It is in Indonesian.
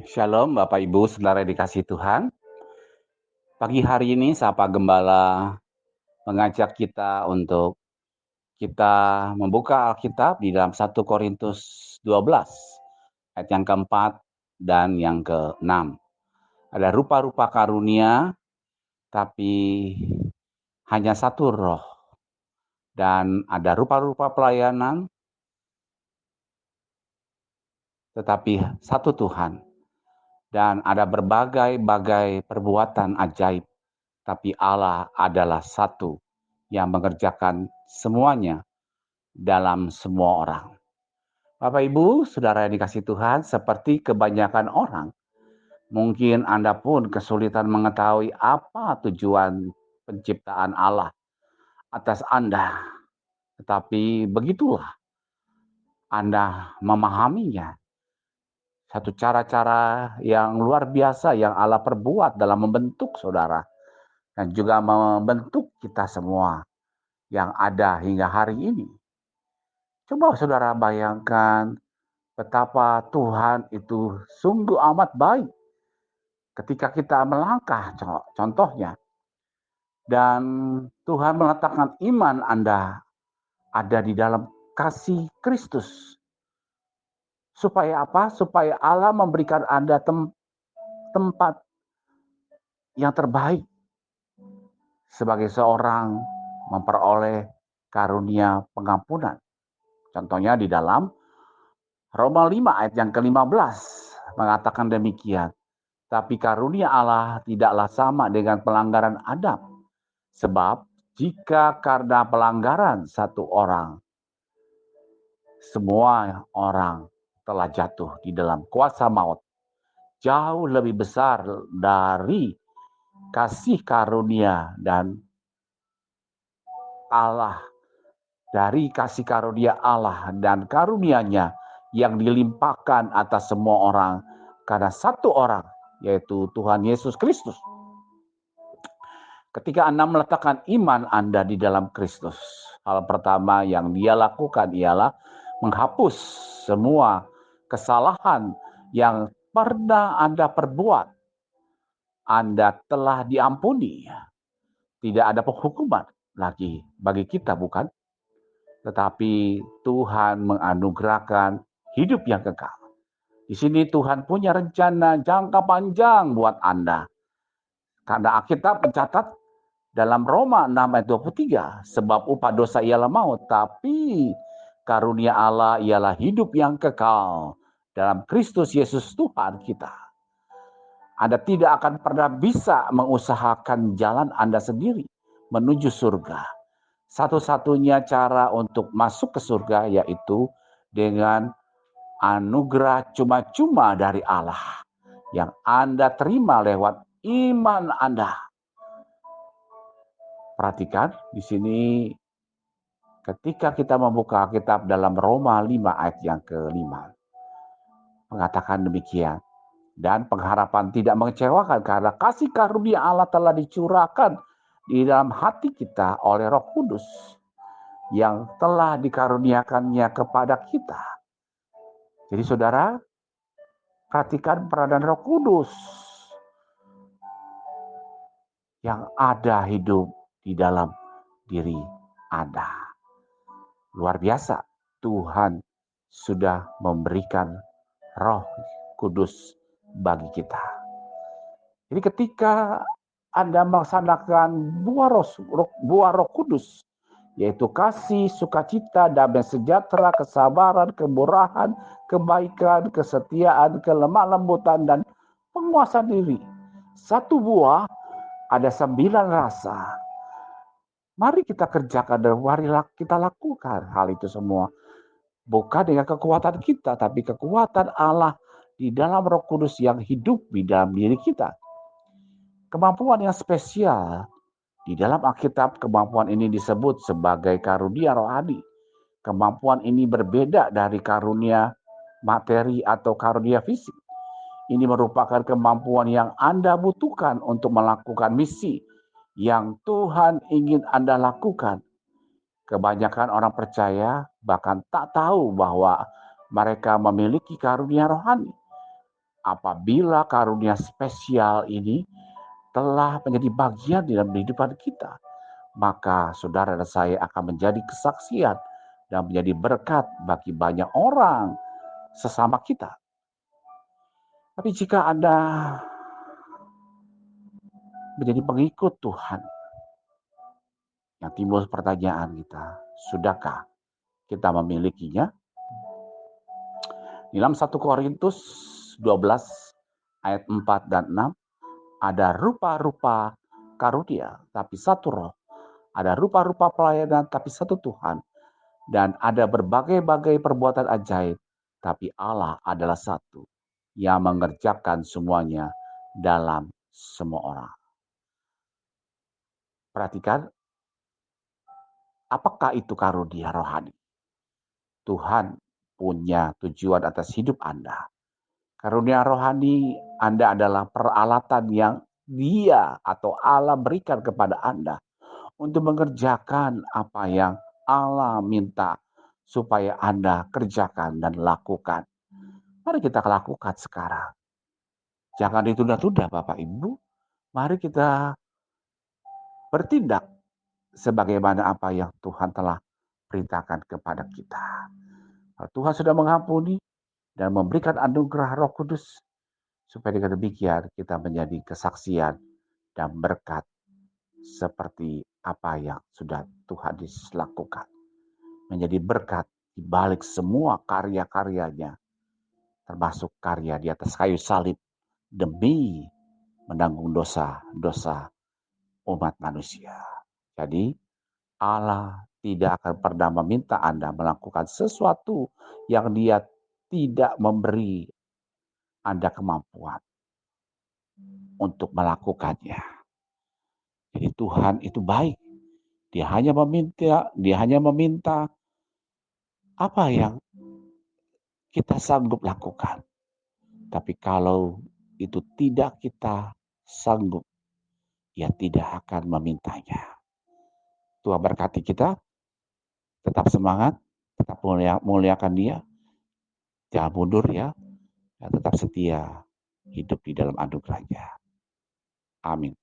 Shalom Bapak Ibu Saudara yang dikasihi Tuhan. Pagi hari ini Sapa Gembala mengajak kita untuk kita membuka Alkitab di dalam 1 Korintus 12 ayat yang keempat dan yang keenam. Ada rupa-rupa karunia tapi hanya satu roh, dan ada rupa-rupa pelayanan tetapi satu Tuhan, dan ada berbagai-bagai perbuatan ajaib tapi Allah adalah satu yang mengerjakan semuanya dalam semua orang. Bapak Ibu, Saudara yang dikasihi Tuhan, seperti kebanyakan orang, mungkin Anda pun kesulitan mengetahui apa tujuan penciptaan Allah atas Anda. Tetapi begitulah Anda memahaminya. Satu cara-cara yang luar biasa yang Allah perbuat dalam membentuk saudara dan juga membentuk kita semua yang ada hingga hari ini. Coba saudara bayangkan betapa Tuhan itu sungguh amat baik ketika kita melangkah, contohnya. Dan Tuhan meletakkan iman Anda ada di dalam kasih Kristus. Supaya apa? Supaya Allah memberikan Anda tempat yang terbaik sebagai seorang memperoleh karunia pengampunan. Contohnya di dalam Roma 5 ayat yang ke-15 mengatakan demikian. Tapi karunia Allah tidaklah sama dengan pelanggaran Adam. Sebab jika karena pelanggaran satu orang, semua orang telah jatuh di dalam kuasa maut, jauh lebih besar dari kasih karunia dan Allah, dari kasih karunia Allah dan karunia-Nya yang dilimpahkan atas semua orang karena satu orang, yaitu Tuhan Yesus Kristus. Ketika Anda meletakkan iman Anda di dalam Kristus, hal pertama yang Dia lakukan ialah menghapus semua kesalahan yang pernah Anda perbuat. Anda telah diampuni. Tidak ada penghukuman lagi bagi kita, bukan? Tetapi Tuhan menganugerahkan hidup yang kekal. Di sini Tuhan punya rencana jangka panjang buat Anda. Karena Alkitab mencatat dalam Roma 6 ayat 23, sebab upah dosa ialah maut, tapi karunia Allah ialah hidup yang kekal dalam Kristus Yesus Tuhan kita. Anda tidak akan pernah bisa mengusahakan jalan Anda sendiri menuju surga. Satu-satunya cara untuk masuk ke surga yaitu dengan anugerah cuma-cuma dari Allah yang Anda terima lewat iman Anda. Perhatikan di sini ketika kita membuka Alkitab dalam Roma 5 ayat yang ke-5. Mengatakan demikian. Dan pengharapan tidak mengecewakan karena kasih karunia Allah telah dicurahkan di dalam hati kita oleh Roh Kudus yang telah dikaruniakannya kepada kita. Jadi saudara, perhatikan peranan Roh Kudus yang ada hidup di dalam diri Anda. Luar biasa, Tuhan sudah memberikan Roh Kudus bagi kita. Jadi ketika Anda melaksanakan buah Roh Kudus, yaitu kasih, sukacita, damai sejahtera, kesabaran, kemurahan, kebaikan, kesetiaan, kelemah lembutan, dan penguasaan diri. Satu buah, ada 9 rasa. Mari kita kerjakan dan mari kita lakukan hal itu semua. Bukan dengan kekuatan kita, tapi kekuatan Allah di dalam Roh Kudus yang hidup di dalam diri kita. Kemampuan yang spesial di dalam Alkitab, kemampuan ini disebut sebagai karunia rohani. Kemampuan ini berbeda dari karunia materi atau karunia fisik. Ini merupakan kemampuan yang Anda butuhkan untuk melakukan misi yang Tuhan ingin Anda lakukan. Kebanyakan orang percaya bahkan tak tahu bahwa mereka memiliki karunia rohani. apabila karunia spesial ini telah menjadi bagian dalam kehidupan kita, maka saudara dan saya akan menjadi kesaksian dan menjadi berkat bagi banyak orang sesama kita. Tapi jika Anda menjadi pengikut Tuhan, yang timbul pertanyaan kita, sudahkah kita memilikinya? Dalam 1 Korintus 12 ayat 4 dan 6, ada rupa-rupa karunia, tapi satu roh. Ada rupa-rupa pelayanan, tapi satu Tuhan. Dan ada berbagai-bagai perbuatan ajaib, tapi Allah adalah satu, yang mengerjakan semuanya dalam semua orang. Perhatikan, apakah itu karunia rohani? Tuhan punya tujuan atas hidup Anda. Karunia rohani Anda adalah peralatan yang Dia atau Allah berikan kepada Anda untuk mengerjakan apa yang Allah minta supaya Anda kerjakan dan lakukan. Mari kita lakukan sekarang. Jangan ditunda-tunda Bapak Ibu. Mari kita bertindak sebagaimana apa yang Tuhan telah perintahkan kepada kita. Tuhan sudah mengampuni dan memberikan anugerah Roh Kudus, supaya dengan demikian kita menjadi kesaksian dan berkat seperti apa yang sudah Tuhan Yesus lakukan. Menjadi berkat di balik semua karya-karyanya, termasuk karya di atas kayu salib demi menanggung dosa-dosa umat manusia. Jadi Allah tidak akan pernah meminta Anda melakukan sesuatu yang Dia tidak memberi Anda kemampuan untuk melakukannya. Jadi Tuhan itu baik. Dia hanya meminta apa yang kita sanggup lakukan. Tapi kalau itu tidak kita sanggup, Dia tidak akan memintanya. Tuhan berkati kita, tetap semangat, tetap muliakan Dia, jangan mundur ya, dan tetap setia hidup di dalam anugerah-Nya. Amin.